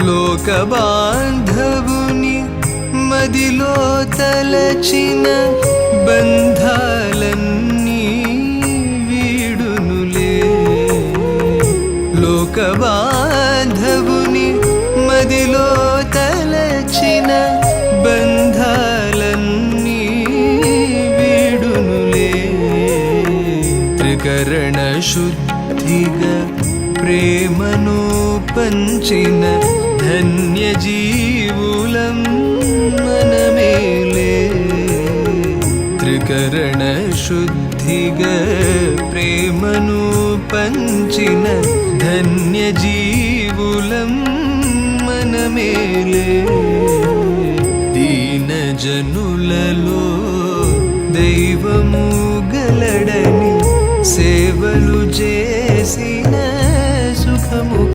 లోక బాంధవుని మదిలో తలచిన బంధాలన్నీ వీడునులే. లోక బాంధవుని మదిలో తలచిన బంధాలన్నీ వీడునులే. త్రికరణ శుద్ధిగా ప్రేమను పంచిన ధన్య జీవులం మనమేలే. త్రికరణ శుద్ధిగా ప్రేమను పంచిన ధన్య జీవులం మనమేలే. దీన జనులలో దైవము గలడని సేవలు చేసిన